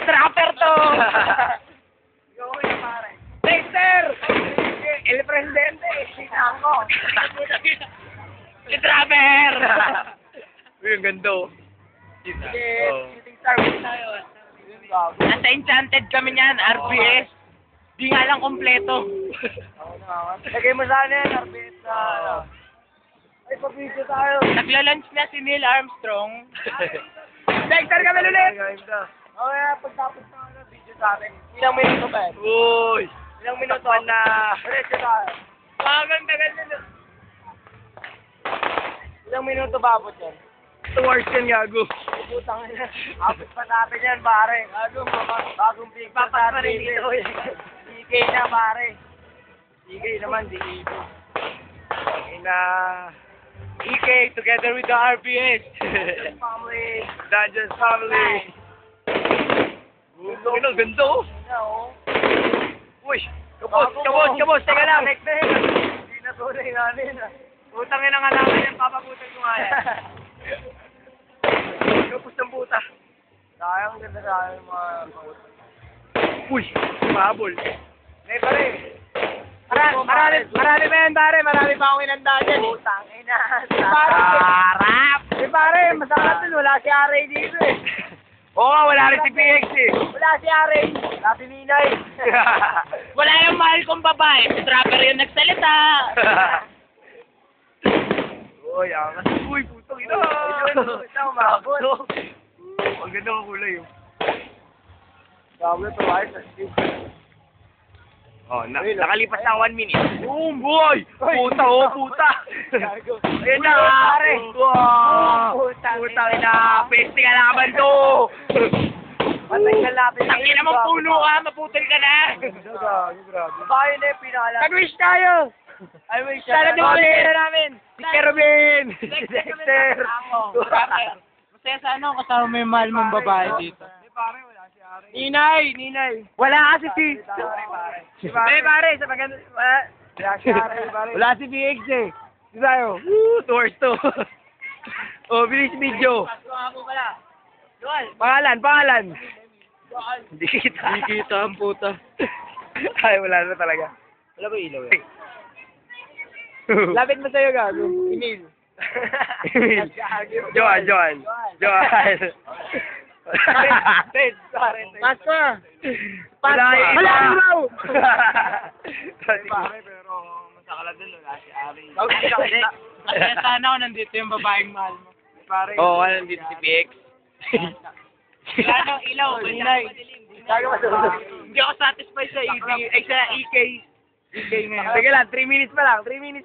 Trapper to! Dexter! El Presidente! Sinango! Si Trapper! Uy, ang ganda oh. Shooting star win tayo. Nasa Enchanted kami niyan, RBS. Di nga lang kompleto. Lagay mo sana yan, RBS na ano. Ay, pa-video tayo. Nagla-lunch na si Neil Armstrong. Dexter kami ulit! Okay, pagtapos na ano, video sa atin. Ilang minuto ba? Uy! Ilang minuto na. Diretso tayo. Wagang tagal na. Ilang minuto ba abot yan? 2 hours yan, gago. Putang ina. Abot pa natin yan, pare. Bagong big pa sa atin dito. CK na, pare. CK naman, di Ibo. Na EK together with the RBS. Family. Dungeons family. Uy, ang ganda oh. Uy! Kabos! Teka lang! Hindi na tunay namin. Putang ina nga namin yung papaputan ko nga yan. Kapos ng puta. Sayang ganda sa akin mga... Uy! Mabol. May pare. Marami pa yan, pare. Marami pa akong inanda dyan. Putang ina. Harap! Pare, masarap din. Wala si Aray dito eh. Oo nga, wala rin si PX eh. Wala si Aray. Wala si Ninay. Wala yung mahal kong babae. Si Trapper yung nagsalita. Uy, angas. Uy, putang ina. Ito, umabot. Ang ganda ng kulay oh. Sabi ito, ayos na Steve. Oh, nakalipas ng 1 minute. Boom, boy! Puta, oh, puta! Ayan na, pare! Wow! Putang ina! Peste ka na kaban to! Patay ka lapit. Tangin na mong puno ka. Maputol ka na. Grabe. Bayo na yung pinakala. Mag-wish tayo. I wish Sana dumuli na namin. Si Kerubin! Dexter. Masaya sa ano kasama mo yung mahal mong babae dito. Pare, wala si Aray. Ninay. Wala kasi si... Pare, sa maganda. Wala si Aray, pare. Wala si PX eh. Di tayo. Woo! 2 hours to. Oh, bilis video. Pangalan. Hindi kita ang puta. Ay, wala na talaga. Wala ba ilaw eh? Lapit mo sa'yo, gago. Emil. Joan. Ted, pare. Pasko. Wala Wala ilaw. Pare, pero masakala din, wala si Aray. Masaya sana ako nandito yung babaeng mahal mo. Pare. Oo, nandito si PX. Wala nang ilaw. Ninay. Hindi ako satisfied sa EK. Ay, sa EK. EK ngayon. Sige lang, 3 minutes pa lang. Hindi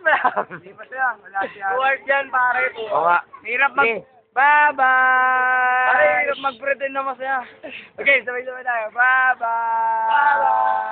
pa siya. Wala si Aray. Tuward yan, pare. Oo nga. Hirap mag... Sige. Bye-bye! Pare, hirap mag-pretend na masaya. Okay, sabay-sabay tayo. Bye-bye!